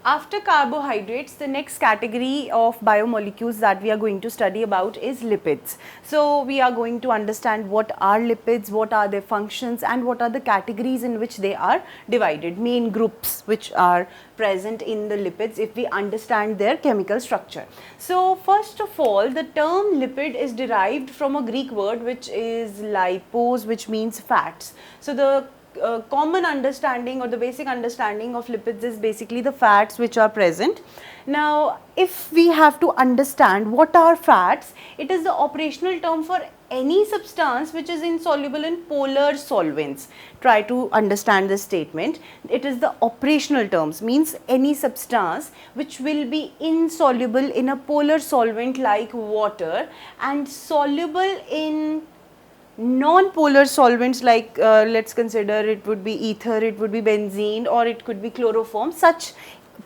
After carbohydrates, the next category of biomolecules that we are going to study about is lipids. So we are going to understand what are lipids, what are their functions, and what are the categories in which they are divided, main groups which are present in the lipids if we understand their chemical structure. So first of all, the term lipid is derived from a Greek word which is lipos, which means fats. So the common understanding or the basic understanding of lipids is basically the fats which are present. Now, if we have to understand what are fats, it is the operational term for any substance which is insoluble in polar solvents. Try to understand this statement. It is the operational terms, means any substance which will be insoluble in a polar solvent like water and soluble in non-polar solvents like let's consider it would be ether, it would be benzene, or it could be chloroform. Such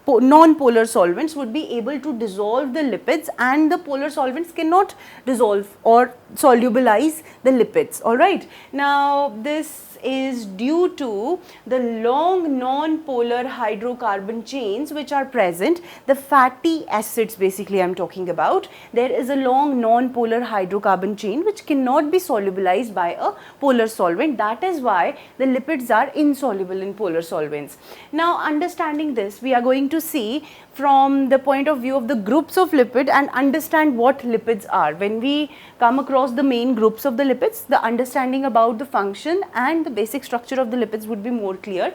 non-polar solvents would be able to dissolve the lipids, and the polar solvents cannot dissolve or solubilize the lipids. All right. Now this is due to the long non-polar hydrocarbon chains which are present, the fatty acids basically I am talking about. There is a long non-polar hydrocarbon chain which cannot be solubilized by a polar solvent. That is why the lipids are insoluble in polar solvents. Now understanding this, we are going to see from the point of view of the groups of lipid and understand what lipids are. When we come across the main groups of the lipids, the understanding about the function and the basic structure of the lipids would be more clear.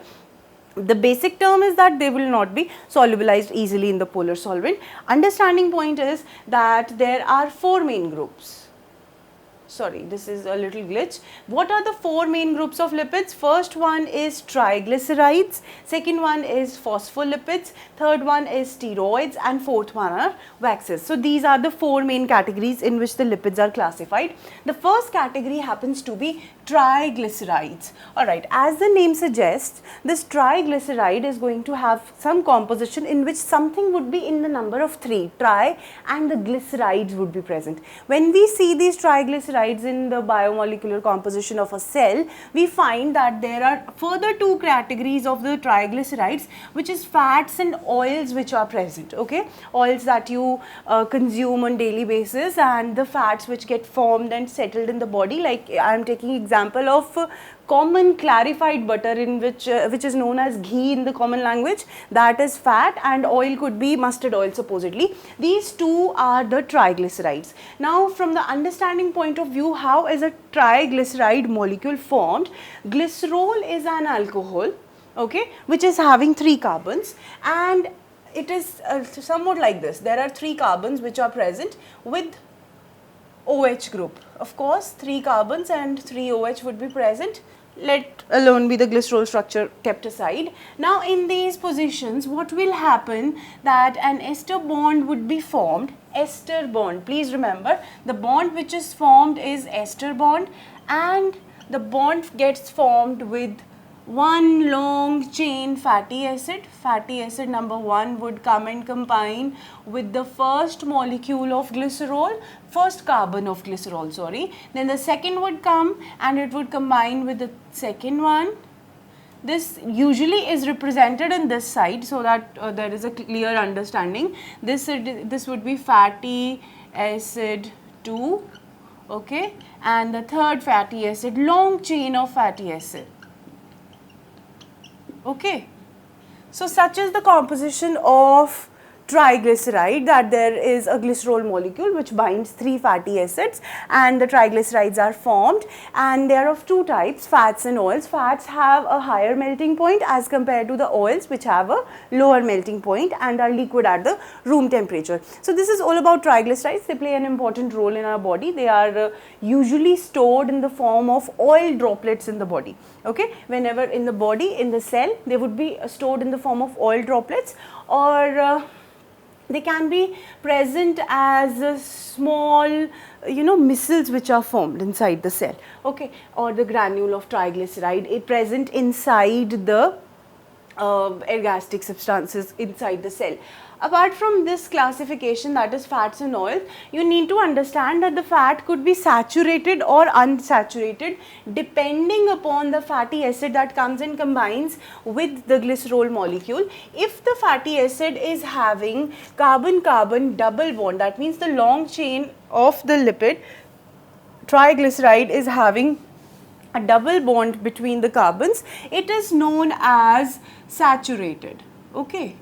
The basic term is that they will not be solubilized easily in the polar solvent. Understanding point is that there are four main groups. Sorry, this is a little glitch. What are the four main groups of lipids? First one is triglycerides, second one is phospholipids, third one is steroids, and fourth one are waxes. So these are the four main categories in which the lipids are classified. The first category happens to be triglycerides. Alright, as the name suggests, this triglyceride is going to have some composition in which something would be in the number of 3, tri, and the glycerides would be present. When we see these triglycerides in the biomolecular composition of a cell, we find that there are further two categories of the triglycerides, which is fats and oils which are present. Okay, oils that you consume on daily basis, and the fats which get formed and settled in the body. Like I am taking example of common clarified butter in which is known as ghee in the common language, that is fat, and oil could be mustard oil supposedly. These two are the triglycerides. Now from the understanding point of view, how is a triglyceride molecule formed? Glycerol is an alcohol, okay, which is having 3 carbons, and it is somewhat like this. There are 3 carbons which are present with OH group. Of course, 3 carbons and 3 OH would be present. Let alone be the glycerol structure kept aside. Now in these positions, what will happen that an ester bond would be formed. Ester bond, please remember, the bond which is formed is ester bond, and the bond gets formed with one long chain fatty acid. Fatty acid number 1 would come and combine with the first molecule of glycerol, first carbon of glycerol, sorry. Then the second would come and it would combine with the second one. This usually is represented in this side so that there is a clear understanding. This would be fatty acid 2, okay, and the third fatty acid, long chain of fatty acid. Okay, so such is the composition of triglyceride, that there is a glycerol molecule which binds 3 fatty acids and the triglycerides are formed, and they are of 2 types, fats and oils. Fats have a higher melting point as compared to the oils which have a lower melting point and are liquid at the room temperature. So this is all about triglycerides. They play an important role in our body. They are usually stored in the form of oil droplets in the body. Okay, whenever in the body, in the cell, they would be stored in the form of oil droplets, or they can be present as small, micelles which are formed inside the cell, okay, or the granule of triglyceride is present inside the ergastric substances inside the cell. Apart from this classification, that is fats and oils, you need to understand that the fat could be saturated or unsaturated depending upon the fatty acid that comes and combines with the glycerol molecule. If the fatty acid is having carbon-carbon double bond, that means the long chain of the lipid triglyceride is having a double bond between the carbons, it is known as saturated. Okay.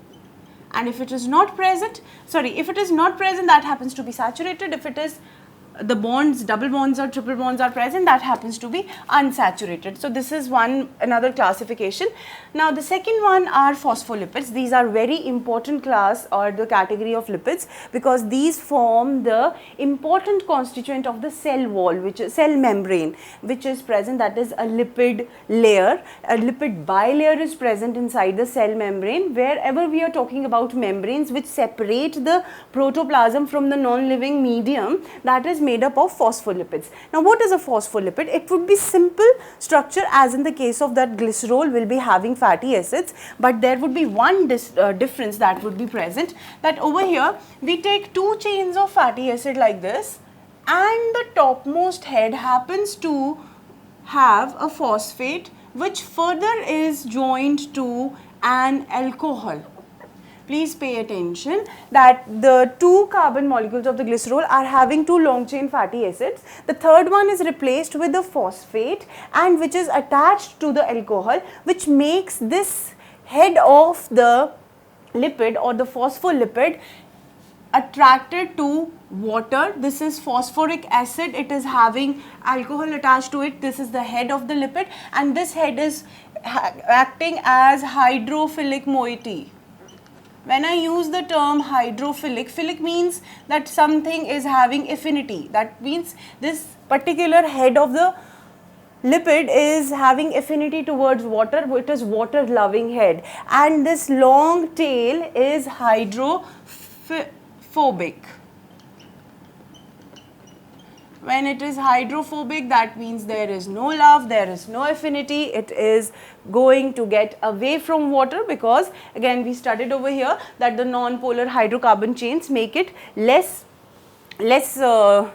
And if it is not present, if it is not present, that happens to be saturated. If it is the bonds, double bonds or triple bonds are present, that happens to be unsaturated. So this is another classification. Now the second one are phospholipids. These are very important class or the category of lipids because these form the important constituent of the cell wall, which is cell membrane, which is present, that is a lipid layer. A lipid bilayer is present inside the cell membrane. Wherever we are talking about membranes which separate the protoplasm from the non-living medium, that is made up of phospholipids. Now what is a phospholipid? It would be simple structure as in the case of that glycerol will be having fatty acids, but there would be one difference that would be present, that over here we take two chains of fatty acid like this and the topmost head happens to have a phosphate which further is joined to an alcohol. Please pay attention that the two carbon molecules of the glycerol are having two long chain fatty acids. The third one is replaced with a phosphate and which is attached to the alcohol, which makes this head of the lipid or the phospholipid attracted to water. This is phosphoric acid, it is having alcohol attached to it. This is the head of the lipid and this head is acting as hydrophilic moiety. When I use the term hydrophilic, philic means that something is having affinity. That means this particular head of the lipid is having affinity towards water, it is water loving head, and this long tail is hydrophobic. When it is hydrophobic, that means there is no love, there is no affinity, it is going to get away from water, because again we studied over here that the non-polar hydrocarbon chains make it are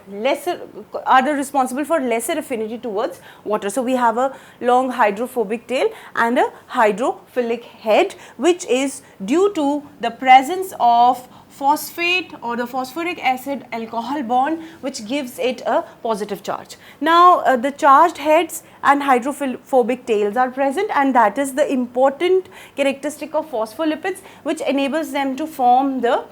responsible for lesser affinity towards water. So we have a long hydrophobic tail and a hydrophilic head, which is due to the presence of phosphate or the phosphoric acid alcohol bond, which gives it a positive charge. Now the charged heads and hydrophobic tails are present, and that is the important characteristic of phospholipids, which enables them to form the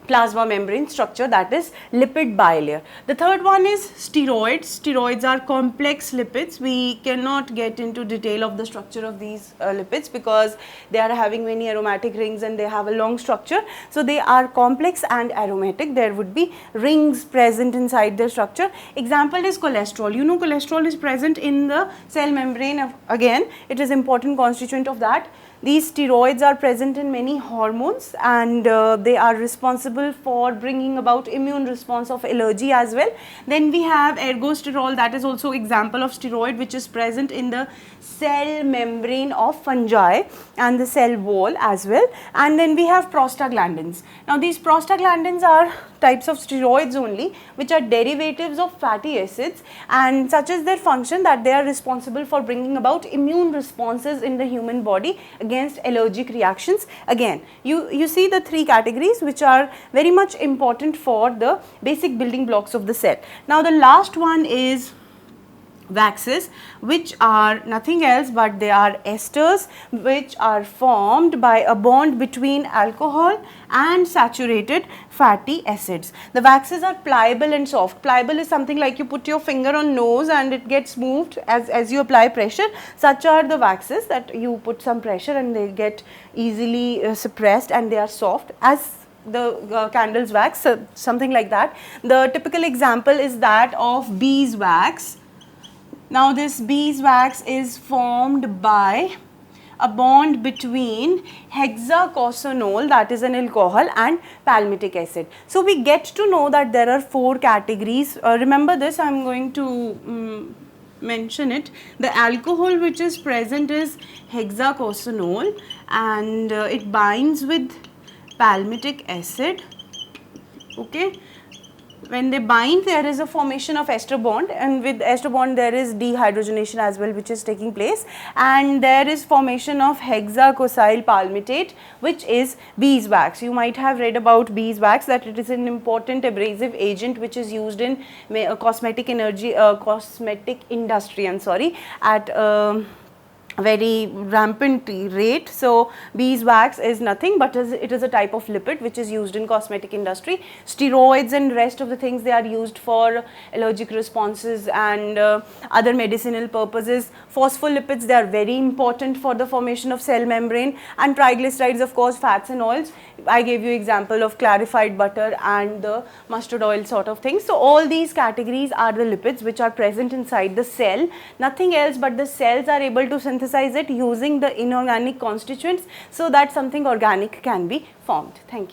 plasma membrane structure, that is lipid bilayer. The third one is steroids. Steroids are complex lipids. We cannot get into detail of the structure of these lipids because they are having many aromatic rings and they have a long structure. So they are complex and aromatic. There would be rings present inside their structure. Example is cholesterol. You know cholesterol is present in the cell membrane. Again, it is important constituent of that. These steroids are present in many hormones, and they are responsible for bringing about immune response of allergy as well. Then we have ergosterol, that is also example of steroid, which is present in the cell membrane of fungi and the cell wall as well. And then we have prostaglandins. Now these prostaglandins are types of steroids only, which are derivatives of fatty acids, and such is their function that they are responsible for bringing about immune responses in the human body against allergic reactions. Again, you see the three categories which are very much important for the basic building blocks of the cell. Now the last one is waxes, which are nothing else but they are esters which are formed by a bond between alcohol and saturated fatty acids. The waxes are pliable and soft. Pliable is something like you put your finger on nose and it gets moved as you apply pressure. Such are the waxes that you put some pressure and they get easily suppressed, and they are soft as the candle's wax, something like that. The typical example is that of beeswax. Now this beeswax is formed by a bond between hexacosanol, that is an alcohol, and palmitic acid. So we get to know that there are four categories. Remember this, I am going to mention it. The alcohol which is present is hexacosanol, and it binds with palmitic acid. Okay, when they bind, there is a formation of ester bond, and with ester bond there is dehydrogenation as well which is taking place, and there is formation of hexacosyl palmitate, which is beeswax. You might have read about beeswax, that it is an important abrasive agent which is used in cosmetic industry, I'm sorry, at very rampant rate. So beeswax is nothing but it is a type of lipid which is used in cosmetic industry. Steroids and rest of the things, they are used for allergic responses and other medicinal purposes. Phospholipids, they are very important for the formation of cell membrane, and triglycerides, of course, fats and oils. I gave you example of clarified butter and the mustard oil sort of thing. So all these categories are the lipids which are present inside the cell, nothing else but the cells are able to synthesize it using the inorganic constituents so that something organic can be formed. Thank you.